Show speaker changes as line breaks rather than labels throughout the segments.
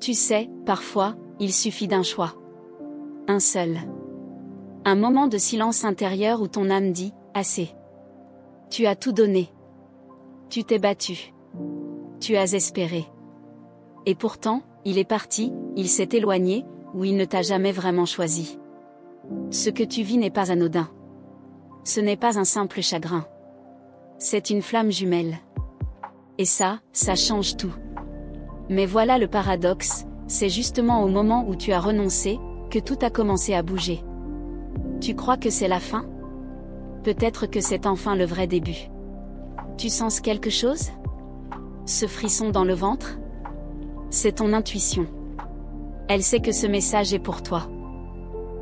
Tu sais, parfois, il suffit d'un choix. Un seul. Un moment de silence intérieur où ton âme dit « assez ». Tu as tout donné. Tu t'es battu. Tu as espéré. Et pourtant, il est parti, il s'est éloigné, ou il ne t'a jamais vraiment choisi. Ce que tu vis n'est pas anodin. Ce n'est pas un simple chagrin. C'est une flamme jumelle. Et ça change tout. Mais voilà le paradoxe, c'est justement au moment où tu as renoncé, que tout a commencé à bouger. Tu crois que c'est la fin? Peut-être que c'est enfin le vrai début. Tu sens quelque chose? Ce frisson dans le ventre? C'est ton intuition. Elle sait que ce message est pour toi.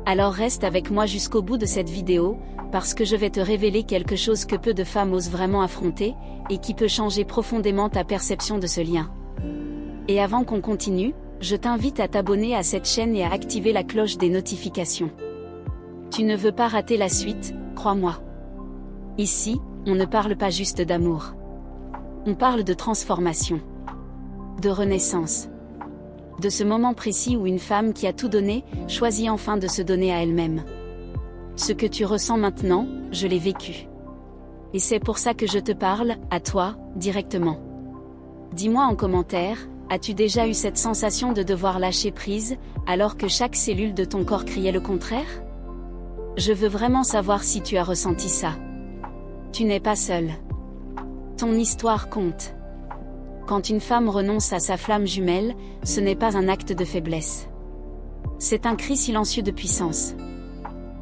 Alors reste avec moi jusqu'au bout de cette vidéo, parce que je vais te révéler quelque chose que peu de femmes osent vraiment affronter, et qui peut changer profondément ta perception de ce lien. Et avant qu'on continue, je t'invite à t'abonner à cette chaîne et à activer la cloche des notifications. Tu ne veux pas rater la suite, crois-moi. Ici, on ne parle pas juste d'amour. On parle de transformation. De renaissance. De ce moment précis où une femme qui a tout donné, choisit enfin de se donner à elle-même. Ce que tu ressens maintenant, je l'ai vécu. Et c'est pour ça que je te parle, à toi, directement. Dis-moi en commentaire, as-tu déjà eu cette sensation de devoir lâcher prise, alors que chaque cellule de ton corps criait le contraire? Je veux vraiment savoir si tu as ressenti ça. Tu n'es pas seul. Ton histoire compte. Quand une femme renonce à sa flamme jumelle, ce n'est pas un acte de faiblesse. C'est un cri silencieux de puissance.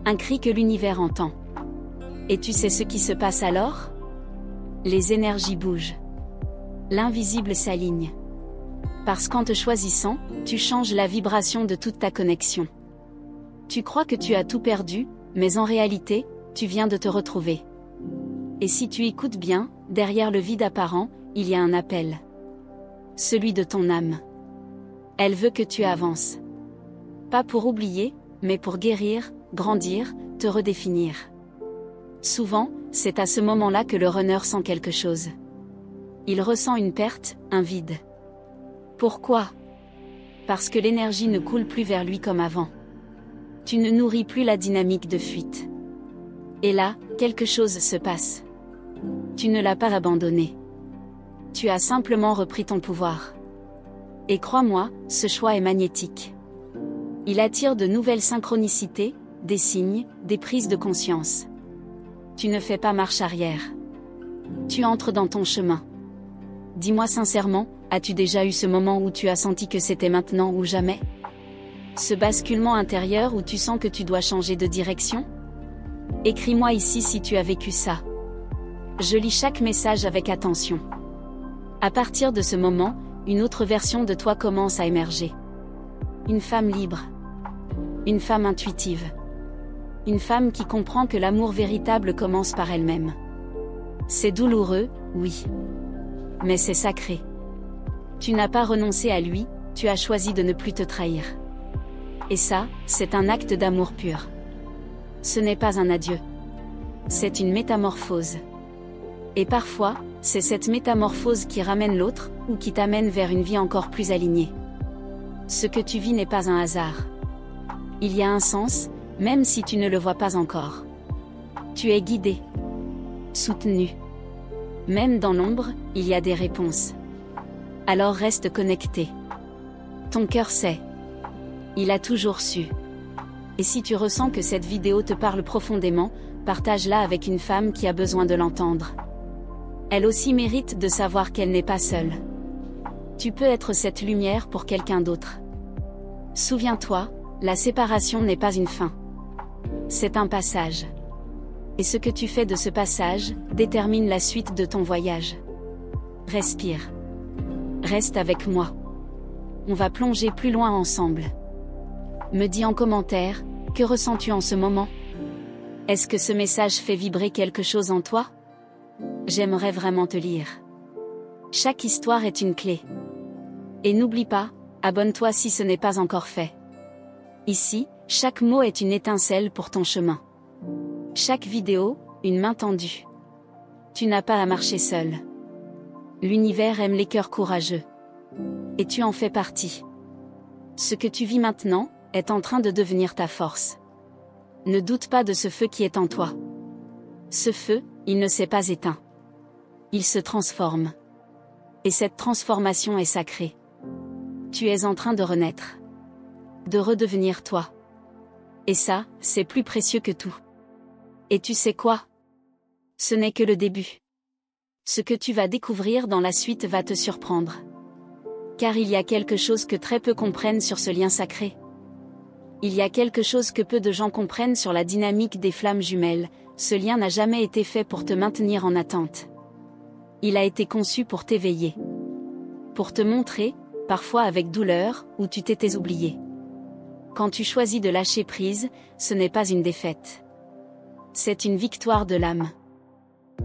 Un cri que l'univers entend. Et tu sais ce qui se passe alors? Les énergies bougent. L'invisible s'aligne. Parce qu'en te choisissant, tu changes la vibration de toute ta connexion. Tu crois que tu as tout perdu, mais en réalité, tu viens de te retrouver. Et si tu écoutes bien, derrière le vide apparent, il y a un appel. Celui de ton âme. Elle veut que tu avances. Pas pour oublier, mais pour guérir, grandir, te redéfinir. Souvent, c'est à ce moment-là que le runner sent quelque chose. Il ressent une perte, un vide. Pourquoi? Parce que l'énergie ne coule plus vers lui comme avant. Tu ne nourris plus la dynamique de fuite. Et là, quelque chose se passe. Tu ne l'as pas abandonné. Tu as simplement repris ton pouvoir. Et crois-moi, ce choix est magnétique. Il attire de nouvelles synchronicités, des signes, des prises de conscience. Tu ne fais pas marche arrière. Tu entres dans ton chemin. Dis-moi sincèrement, as-tu déjà eu ce moment où tu as senti que c'était maintenant ou jamais? Ce basculement intérieur où tu sens que tu dois changer de direction? Écris-moi ici si tu as vécu ça. Je lis chaque message avec attention. À partir de ce moment, une autre version de toi commence à émerger. Une femme libre. Une femme intuitive. Une femme qui comprend que l'amour véritable commence par elle-même. C'est douloureux, oui. Mais c'est sacré. Tu n'as pas renoncé à lui, tu as choisi de ne plus te trahir. Et ça, c'est un acte d'amour pur. Ce n'est pas un adieu. C'est une métamorphose. Et parfois, c'est cette métamorphose qui ramène l'autre, ou qui t'amène vers une vie encore plus alignée. Ce que tu vis n'est pas un hasard. Il y a un sens, même si tu ne le vois pas encore. Tu es guidé. Soutenu. Même dans l'ombre, il y a des réponses. Alors reste connecté. Ton cœur sait. Il a toujours su. Et si tu ressens que cette vidéo te parle profondément, partage-la avec une femme qui a besoin de l'entendre. Elle aussi mérite de savoir qu'elle n'est pas seule. Tu peux être cette lumière pour quelqu'un d'autre. Souviens-toi, la séparation n'est pas une fin. C'est un passage. Et ce que tu fais de ce passage, détermine la suite de ton voyage. Respire. Reste avec moi. On va plonger plus loin ensemble. Me dis en commentaire, que ressens-tu en ce moment? Est-ce que ce message fait vibrer quelque chose en toi? J'aimerais vraiment te lire. Chaque histoire est une clé. Et n'oublie pas, abonne-toi si ce n'est pas encore fait. Ici, chaque mot est une étincelle pour ton chemin. Chaque vidéo, une main tendue. Tu n'as pas à marcher seul. L'univers aime les cœurs courageux. Et tu en fais partie. Ce que tu vis maintenant est en train de devenir ta force. Ne doute pas de ce feu qui est en toi. Ce feu, il ne s'est pas éteint. Il se transforme. Et cette transformation est sacrée. Tu es en train de renaître. De redevenir toi. Et ça, c'est plus précieux que tout. Et tu sais quoi? Ce n'est que le début. Ce que tu vas découvrir dans la suite va te surprendre. Car il y a quelque chose que très peu comprennent sur ce lien sacré. Il y a quelque chose que peu de gens comprennent sur la dynamique des flammes jumelles. Ce lien n'a jamais été fait pour te maintenir en attente. Il a été conçu pour t'éveiller. Pour te montrer, parfois avec douleur, où tu t'étais oublié. Quand tu choisis de lâcher prise, ce n'est pas une défaite. C'est une victoire de l'âme.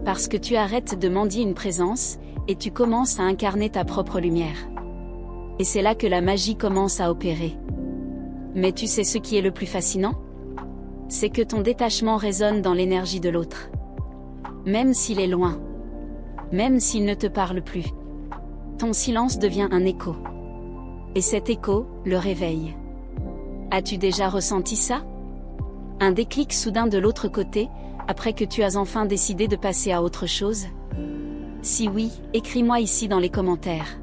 Parce que tu arrêtes de mendier une présence, et tu commences à incarner ta propre lumière. Et c'est là que la magie commence à opérer. Mais tu sais ce qui est le plus fascinant? C'est que ton détachement résonne dans l'énergie de l'autre. Même s'il est loin. Même s'il ne te parle plus. Ton silence devient un écho. Et cet écho, le réveille. As-tu déjà ressenti ça? Un déclic soudain de l'autre côté, après que tu as enfin décidé de passer à autre chose? Si oui, écris-moi ici dans les commentaires.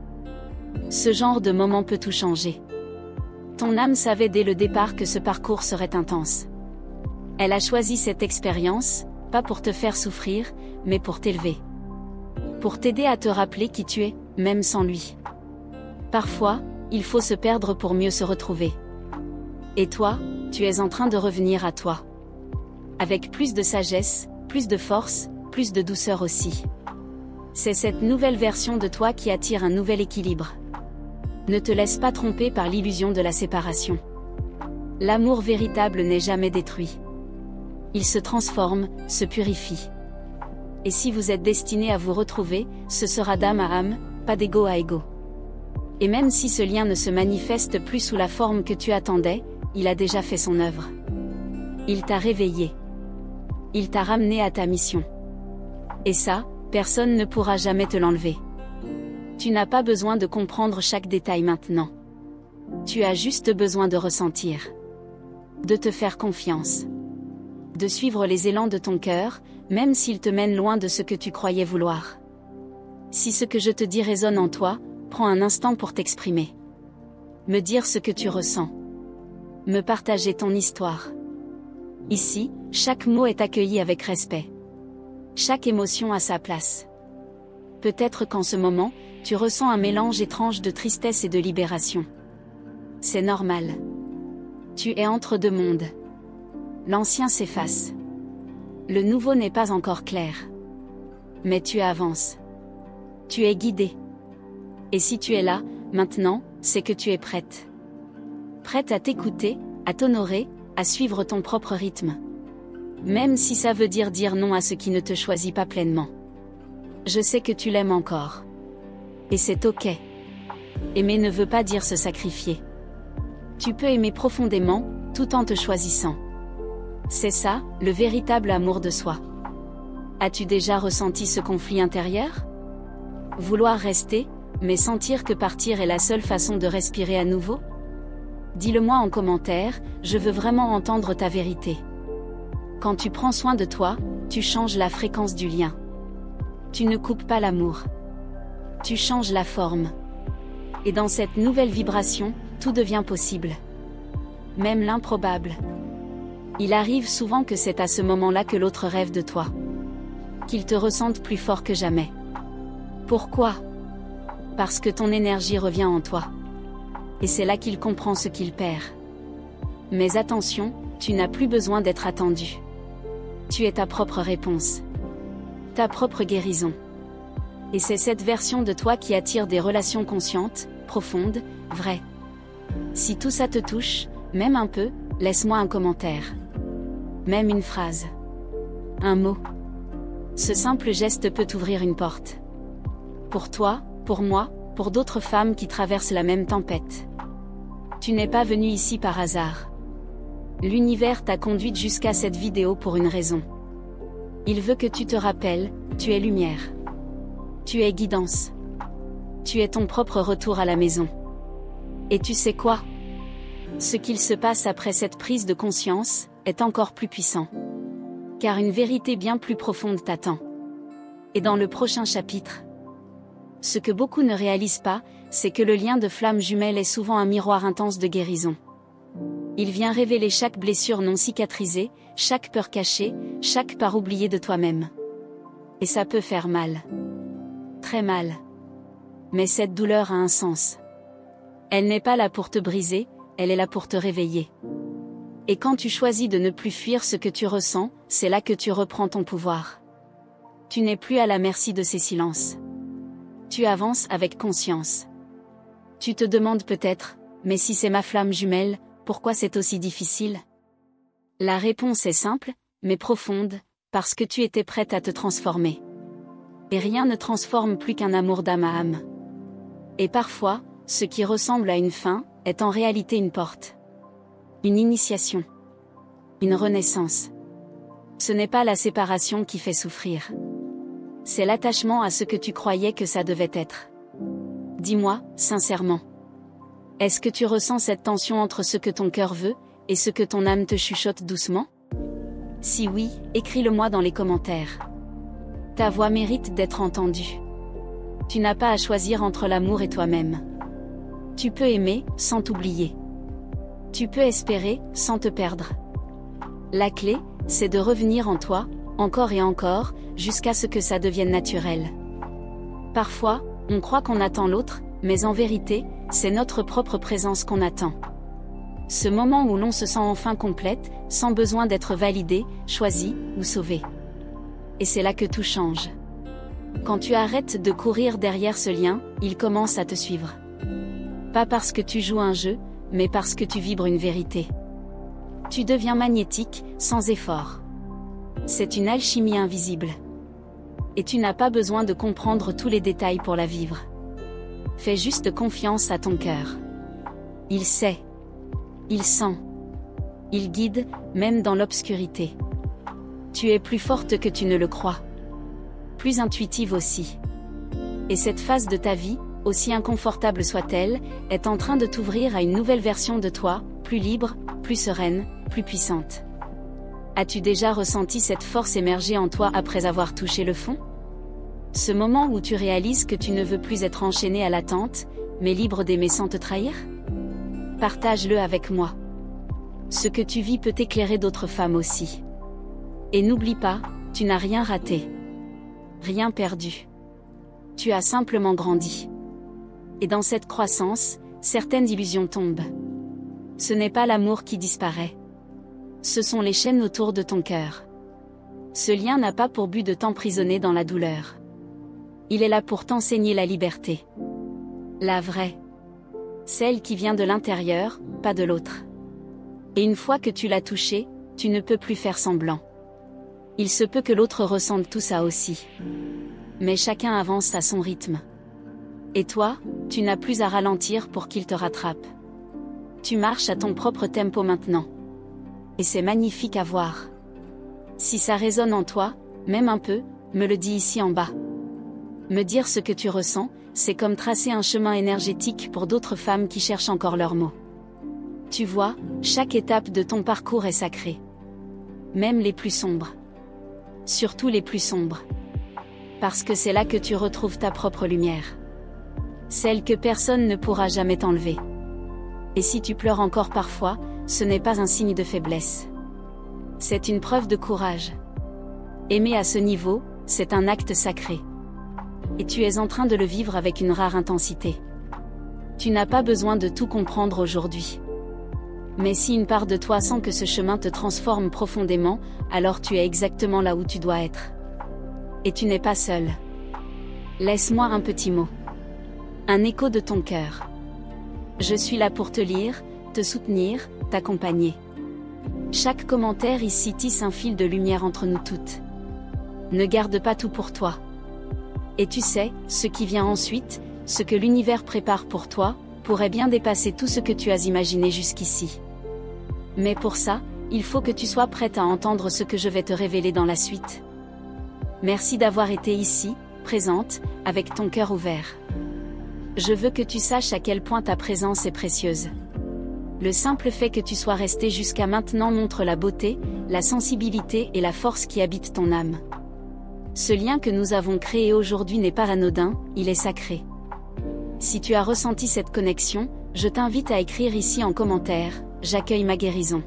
Ce genre de moment peut tout changer. Ton âme savait dès le départ que ce parcours serait intense. Elle a choisi cette expérience, pas pour te faire souffrir, mais pour t'élever. Pour t'aider à te rappeler qui tu es, même sans lui. Parfois, il faut se perdre pour mieux se retrouver. Et toi, tu es en train de revenir à toi. Avec plus de sagesse, plus de force, plus de douceur aussi. C'est cette nouvelle version de toi qui attire un nouvel équilibre. Ne te laisse pas tromper par l'illusion de la séparation. L'amour véritable n'est jamais détruit. Il se transforme, se purifie. Et si vous êtes destinés à vous retrouver, ce sera d'âme à âme, pas d'ego à ego. Et même si ce lien ne se manifeste plus sous la forme que tu attendais, il a déjà fait son œuvre. Il t'a réveillé. Il t'a ramené à ta mission. Et ça, personne ne pourra jamais te l'enlever. Tu n'as pas besoin de comprendre chaque détail maintenant. Tu as juste besoin de ressentir. De te faire confiance. De suivre les élans de ton cœur, même s'ils te mènent loin de ce que tu croyais vouloir. Si ce que je te dis résonne en toi, prends un instant pour t'exprimer. Me dire ce que tu ressens. Me partager ton histoire. Ici, chaque mot est accueilli avec respect. Chaque émotion a sa place. Peut-être qu'en ce moment, tu ressens un mélange étrange de tristesse et de libération. C'est normal. Tu es entre deux mondes. L'ancien s'efface. Le nouveau n'est pas encore clair. Mais tu avances. Tu es guidé. Et si tu es là, maintenant, c'est que tu es prête. Prête à t'écouter, à t'honorer, à suivre ton propre rythme. Même si ça veut dire non à ce qui ne te choisit pas pleinement. Je sais que tu l'aimes encore. Et c'est ok. Aimer ne veut pas dire se sacrifier. Tu peux aimer profondément, tout en te choisissant. C'est ça, le véritable amour de soi. As-tu déjà ressenti ce conflit intérieur? Vouloir rester, mais sentir que partir est la seule façon de respirer à nouveau? Dis-le-moi en commentaire, je veux vraiment entendre ta vérité. Quand tu prends soin de toi, tu changes la fréquence du lien. Tu ne coupes pas l'amour. Tu changes la forme. Et dans cette nouvelle vibration, tout devient possible. Même l'improbable. Il arrive souvent que c'est à ce moment-là que l'autre rêve de toi. Qu'il te ressente plus fort que jamais. Pourquoi? Parce que ton énergie revient en toi. Et c'est là qu'il comprend ce qu'il perd. Mais attention, tu n'as plus besoin d'être attendu. Tu es ta propre réponse. Ta propre guérison. Et c'est cette version de toi qui attire des relations conscientes, profondes, vraies. Si tout ça te touche, même un peu, laisse-moi un commentaire. Même une phrase. Un mot. Ce simple geste peut ouvrir une porte. Pour toi, pour moi, pour d'autres femmes qui traversent la même tempête. Tu n'es pas venu ici par hasard. L'univers t'a conduite jusqu'à cette vidéo pour une raison. Il veut que tu te rappelles, tu es lumière. Tu es guidance. Tu es ton propre retour à la maison. Et tu sais quoi? Ce qu'il se passe après cette prise de conscience est encore plus puissant. Car une vérité bien plus profonde t'attend. Et dans le prochain chapitre, ce que beaucoup ne réalisent pas, c'est que le lien de flamme jumelle est souvent un miroir intense de guérison. Il vient révéler chaque blessure non cicatrisée, chaque peur cachée, chaque part oubliée de toi-même. Et ça peut faire mal. Très mal. Mais cette douleur a un sens. Elle n'est pas là pour te briser, elle est là pour te réveiller. Et quand tu choisis de ne plus fuir ce que tu ressens, c'est là que tu reprends ton pouvoir. Tu n'es plus à la merci de ces silences. Tu avances avec conscience. Tu te demandes peut-être, mais si c'est ma flamme jumelle, pourquoi c'est aussi difficile? La réponse est simple, mais profonde, parce que tu étais prête à te transformer. Et rien ne transforme plus qu'un amour d'âme à âme. Et parfois, ce qui ressemble à une fin, est en réalité une porte. Une initiation. Une renaissance. Ce n'est pas la séparation qui fait souffrir. C'est l'attachement à ce que tu croyais que ça devait être. Dis-moi, sincèrement. Est-ce que tu ressens cette tension entre ce que ton cœur veut, et ce que ton âme te chuchote doucement? Si oui, écris-le-moi dans les commentaires. Ta voix mérite d'être entendue. Tu n'as pas à choisir entre l'amour et toi-même. Tu peux aimer, sans t'oublier. Tu peux espérer, sans te perdre. La clé, c'est de revenir en toi, encore et encore, jusqu'à ce que ça devienne naturel. Parfois, on croit qu'on attend l'autre, mais en vérité, c'est notre propre présence qu'on attend. Ce moment où l'on se sent enfin complète, sans besoin d'être validé, choisi, ou sauvé. Et c'est là que tout change. Quand tu arrêtes de courir derrière ce lien, il commence à te suivre. Pas parce que tu joues un jeu, mais parce que tu vibres une vérité. Tu deviens magnétique, sans effort. C'est une alchimie invisible. Et tu n'as pas besoin de comprendre tous les détails pour la vivre. Fais juste confiance à ton cœur. Il sait. Il sent. Il guide, même dans l'obscurité. Tu es plus forte que tu ne le crois. Plus intuitive aussi. Et cette phase de ta vie, aussi inconfortable soit-elle, est en train de t'ouvrir à une nouvelle version de toi, plus libre, plus sereine, plus puissante. As-tu déjà ressenti cette force émerger en toi après avoir touché le fond? Ce moment où tu réalises que tu ne veux plus être enchaîné à l'attente, mais libre d'aimer sans te trahir? Partage-le avec moi. Ce que tu vis peut éclairer d'autres femmes aussi. Et n'oublie pas, tu n'as rien raté. Rien perdu. Tu as simplement grandi. Et dans cette croissance, certaines illusions tombent. Ce n'est pas l'amour qui disparaît. Ce sont les chaînes autour de ton cœur. Ce lien n'a pas pour but de t'emprisonner dans la douleur. Il est là pour t'enseigner la liberté. La vraie. Celle qui vient de l'intérieur, pas de l'autre. Et une fois que tu l'as touchée, tu ne peux plus faire semblant. Il se peut que l'autre ressente tout ça aussi. Mais chacun avance à son rythme. Et toi, tu n'as plus à ralentir pour qu'il te rattrape. Tu marches à ton propre tempo maintenant. Et c'est magnifique à voir. Si ça résonne en toi, même un peu, me le dis ici en bas. Me dire ce que tu ressens, c'est comme tracer un chemin énergétique pour d'autres femmes qui cherchent encore leurs mots. Tu vois, chaque étape de ton parcours est sacrée. Même les plus sombres. Surtout les plus sombres. Parce que c'est là que tu retrouves ta propre lumière. Celle que personne ne pourra jamais t'enlever. Et si tu pleures encore parfois, ce n'est pas un signe de faiblesse. C'est une preuve de courage. Aimer à ce niveau, c'est un acte sacré. Et tu es en train de le vivre avec une rare intensité. Tu n'as pas besoin de tout comprendre aujourd'hui. Mais si une part de toi sent que ce chemin te transforme profondément, alors tu es exactement là où tu dois être. Et tu n'es pas seul. Laisse-moi un petit mot. Un écho de ton cœur. Je suis là pour te lire, te soutenir, t'accompagner. Chaque commentaire ici tisse un fil de lumière entre nous toutes. Ne garde pas tout pour toi. Et tu sais, ce qui vient ensuite, ce que l'univers prépare pour toi, pourrait bien dépasser tout ce que tu as imaginé jusqu'ici. Mais pour ça, il faut que tu sois prête à entendre ce que je vais te révéler dans la suite. Merci d'avoir été ici, présente, avec ton cœur ouvert. Je veux que tu saches à quel point ta présence est précieuse. Le simple fait que tu sois resté jusqu'à maintenant montre la beauté, la sensibilité et la force qui habitent ton âme. Ce lien que nous avons créé aujourd'hui n'est pas anodin, il est sacré. Si tu as ressenti cette connexion, je t'invite à écrire ici en commentaire « J'accueille ma guérison ».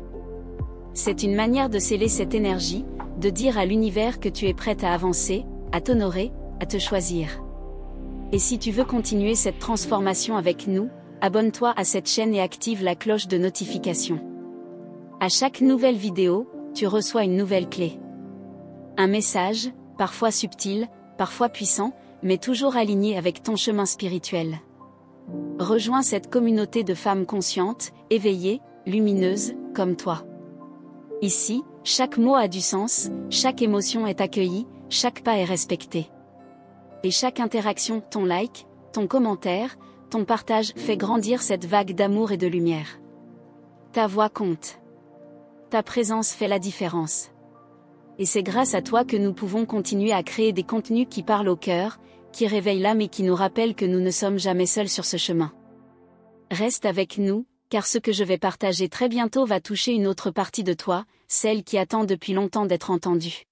C'est une manière de sceller cette énergie, de dire à l'univers que tu es prête à avancer, à t'honorer, à te choisir. Et si tu veux continuer cette transformation avec nous, abonne-toi à cette chaîne et active la cloche de notification. À chaque nouvelle vidéo, tu reçois une nouvelle clé. Un message, parfois subtil, parfois puissant, mais toujours aligné avec ton chemin spirituel. Rejoins cette communauté de femmes conscientes, éveillées, lumineuses, comme toi. Ici, chaque mot a du sens, chaque émotion est accueillie, chaque pas est respecté. Et chaque interaction, ton like, ton commentaire, ton partage fait grandir cette vague d'amour et de lumière. Ta voix compte. Ta présence fait la différence. Et c'est grâce à toi que nous pouvons continuer à créer des contenus qui parlent au cœur, qui réveillent l'âme et qui nous rappellent que nous ne sommes jamais seuls sur ce chemin. Reste avec nous, car ce que je vais partager très bientôt va toucher une autre partie de toi, celle qui attend depuis longtemps d'être entendue.